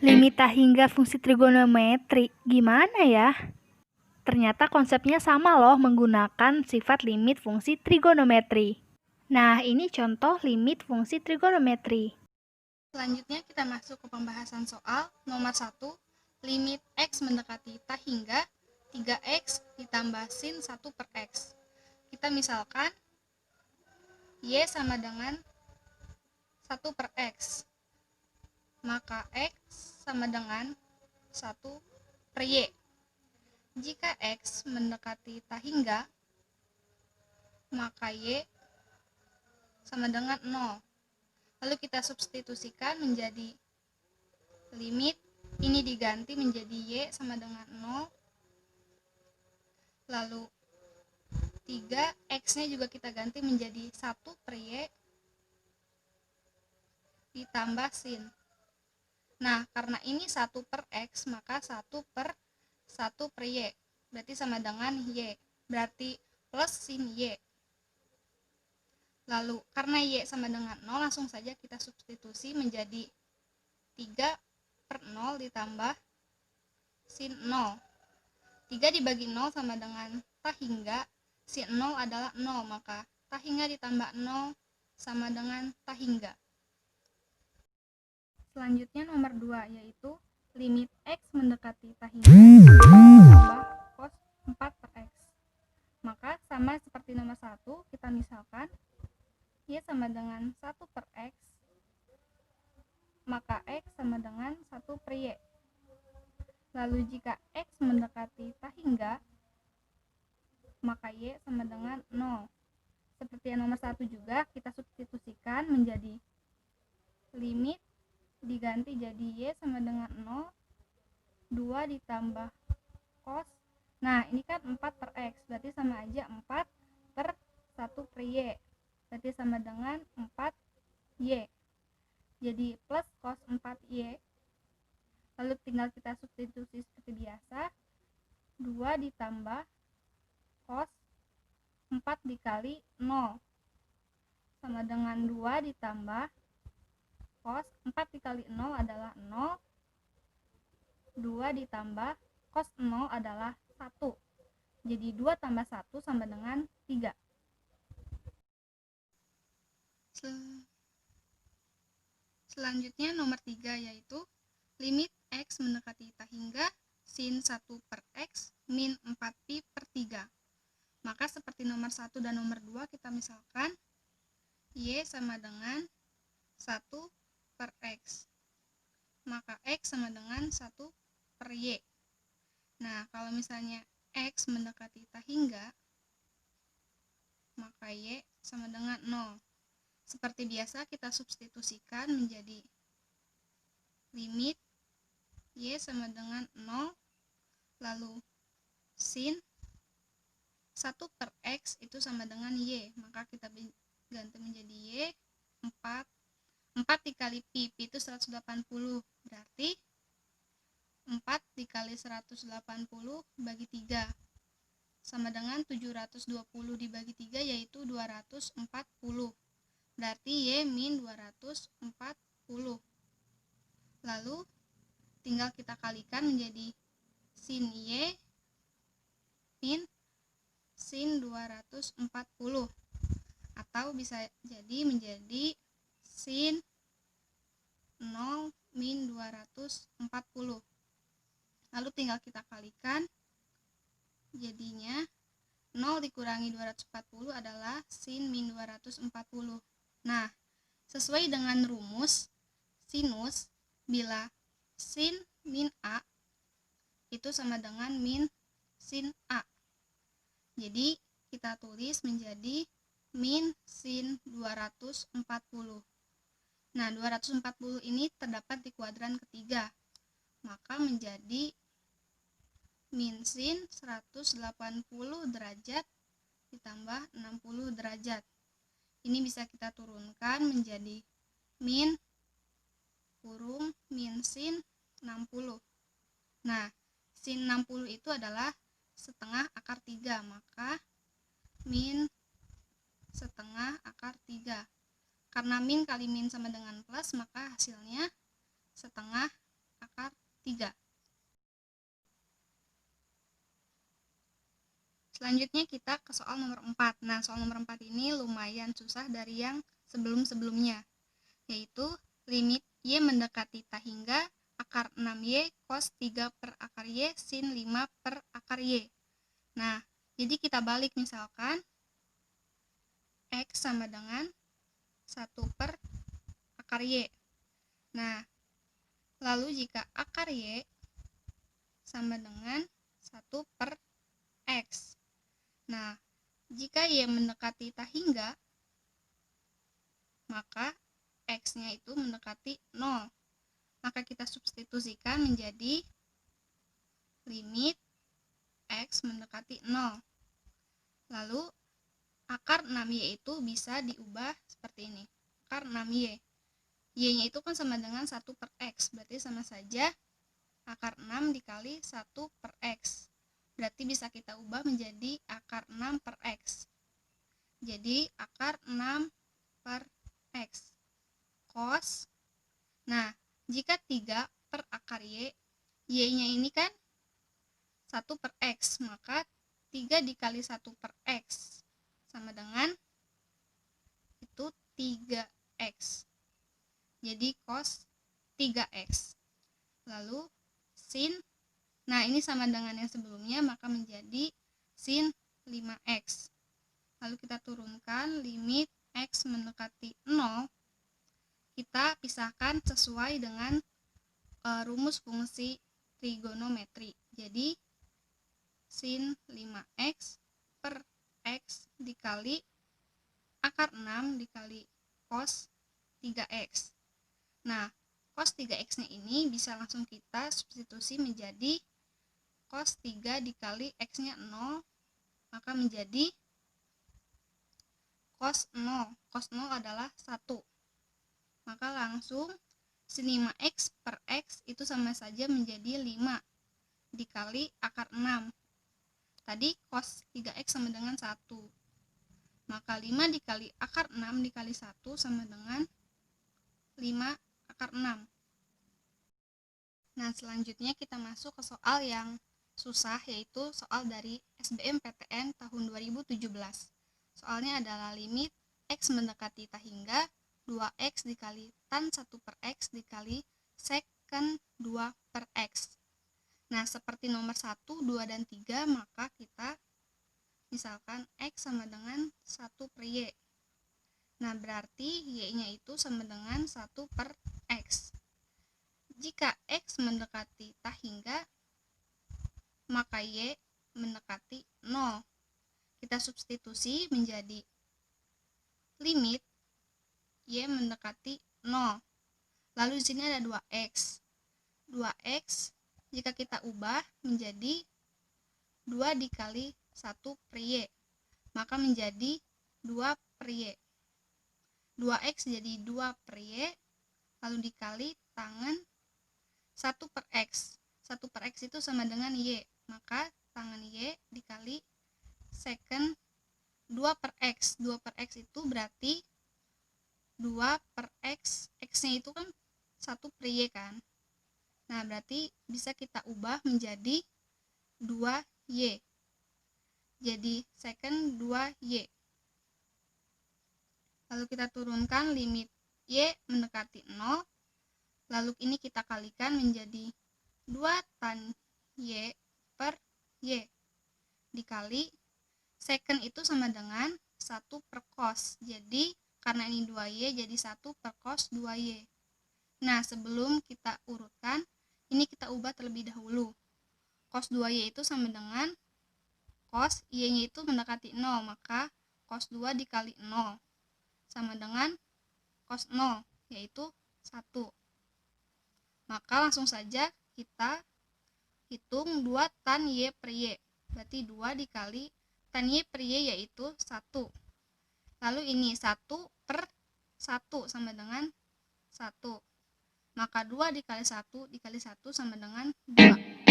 Limit tak hingga fungsi trigonometri, gimana ya? Ternyata konsepnya sama loh menggunakan sifat limit fungsi trigonometri. Nah, ini contoh limit fungsi trigonometri. Selanjutnya kita masuk ke pembahasan soal nomor 1, limit X mendekati tak hingga 3X ditambah sin 1 per X. Kita misalkan Y sama dengan 1 per X, maka X sama dengan 1 per Y. Jika X mendekati tak hingga, maka Y sama dengan 0. Lalu kita substitusikan menjadi limit ini diganti menjadi Y sama dengan 0. Lalu 3, X-nya juga kita ganti menjadi 1 per Y ditambah sin. Nah, karena ini 1 per X, maka 1 per 1 per Y. Berarti sama dengan Y. Berarti plus sin Y. Lalu, karena Y sama dengan 0, langsung saja kita substitusi menjadi 3 per 0 ditambah sin 0. 3 dibagi 0 sama dengan tak hingga, sin 0 adalah 0, maka tak hingga ditambah 0 sama dengan tak hingga. Selanjutnya nomor 2, yaitu limit X mendekati tak hingga ditambah cos 4 per X. Maka sama seperti nomor 1, kita misalkan Y sama dengan 1 per X, maka X sama dengan 1 per Y. Lalu jika X mendekati tak hingga, maka Y sama dengan 0. Seperti yang nomor 1 juga, kita substitusikan menjadi limit diganti jadi Y sama dengan 0, 2 ditambah cos. Nah, ini kan 4 per X, berarti sama aja 4 per 1 per Y. Berarti sama dengan 4Y. Jadi plus cos 4Y. Lalu tinggal kita substitusi seperti biasa. 2 ditambah cos 4 dikali 0 sama dengan 2 ditambah cos 4 dikali 0 adalah 0. 2 ditambah cos 0 adalah 1. Jadi 2 tambah 1 sama dengan 3. Selanjutnya nomor 3, yaitu limit X mendekati tak hingga sin 1 per X min 4pi per 3. Maka seperti nomor 1 dan nomor 2, kita misalkan Y sama dengan 1 per X, maka X sama dengan 1 per Y. Nah, kalau misalnya X mendekati tak hingga, maka Y sama dengan 0. Seperti biasa kita substitusikan menjadi limit Y sama dengan 0, lalu sin 1 per X itu sama dengan Y, maka kita ganti menjadi Y 4. 4 dikali pi, pi itu 180, berarti 4 dikali 180 bagi 3 sama dengan 720 dibagi 3, yaitu 240. Berarti Y min 240. Lalu tinggal kita kalikan menjadi sin Y min sin 240. Atau bisa jadi menjadi sin 0 min 240. Lalu tinggal kita kalikan, jadinya 0 dikurangi 240 adalah sin min 240. Nah, sesuai dengan rumus sinus, bila sin min A itu sama dengan min sin A. Jadi kita tulis menjadi min sin 240. Nah, 240 ini terdapat di kuadran ketiga, maka menjadi min sin 180 derajat ditambah 60 derajat. Ini bisa kita turunkan menjadi min kurung min sin 60. Nah, sin 60 itu adalah setengah akar 3, maka min setengah akar 3. Karena min kali min sama dengan plus, maka hasilnya setengah akar 3. Selanjutnya kita ke soal nomor 4. Nah, soal nomor 4 ini lumayan susah dari yang sebelum-sebelumnya, yaitu limit Y mendekati tak hingga akar 6Y cos 3 per akar Y sin 5 per akar Y. Nah, jadi kita balik, misalkan X sama dengan 1 per akar Y. Nah, lalu jika akar Y sama dengan 1 per X. Nah, jika Y mendekati tak hingga, maka X-nya itu mendekati 0. Maka kita substitusikan menjadi limit X mendekati 0. Lalu, akar 6Y itu bisa diubah seperti ini. Akar 6Y. Y-nya itu kan sama dengan 1 per X. Berarti sama saja akar 6 dikali 1 per X. Berarti bisa kita ubah menjadi akar 6 per X. Jadi akar 6 per X. Cos. Nah, jika 3 per akar Y, Y-nya ini kan 1 per X. Maka 3 dikali 1 per X sama dengan itu 3X. Jadi cos 3X. Lalu sin. Nah, ini sama dengan yang sebelumnya, maka menjadi sin 5X. Lalu kita turunkan limit X mendekati 0. Kita pisahkan sesuai dengan rumus fungsi trigonometri. Jadi, sin 5X per X dikali akar 6 dikali cos 3X. Nah, cos 3X-nya ini bisa langsung kita substitusi menjadi cos 3 dikali X-nya 0, maka menjadi cos 0. Cos 0 adalah 1. Maka langsung sin 5X per X itu sama saja menjadi 5 dikali akar 6. Tadi cos 3X sama dengan 1. Maka 5 dikali akar 6 dikali 1 sama dengan 5 akar 6. Nah, selanjutnya kita masuk ke soal yang susah, yaitu soal dari SBMPTN tahun 2017. Soalnya adalah limit X mendekati tak hingga 2X dikali tan 1 per X dikali secant 2 per X. Nah, seperti nomor 1, 2, dan 3, maka kita misalkan X sama dengan 1 per Y. Nah, berarti Y-nya itu sama dengan 1 per X. Jika X mendekati tak hingga, maka Y mendekati 0. Kita substitusi menjadi limit Y mendekati 0. Lalu di sini ada 2X. 2X jika kita ubah menjadi 2 dikali 1 per Y, maka menjadi 2 per Y. 2X jadi 2 per Y, lalu dikali tangan 1 per X. 1 per X itu sama dengan Y, maka tangan Y dikali secant 2 per X. 2 per X itu berarti 2 per X. X-nya itu kan 1 per Y kan. Nah, berarti bisa kita ubah menjadi 2Y. Jadi secant 2Y. Lalu kita turunkan limit Y mendekati 0. Lalu ini kita kalikan menjadi 2 tan Y per Y dikali secant itu sama dengan 1 per cos. Jadi karena ini 2Y jadi 1 per cos 2Y. Nah, sebelum kita urutkan, ini kita ubah terlebih dahulu. Cos 2Y itu sama dengan cos Y-nya itu mendekati 0, maka cos 2 dikali 0 sama dengan cos 0, yaitu 1. Maka langsung saja kita hitung 2 tan Y per Y. Berarti 2 dikali tan Y per Y yaitu 1. Lalu ini 1 per 1 sama dengan 1. Maka 2 dikali 1 dikali 1 sama dengan 2.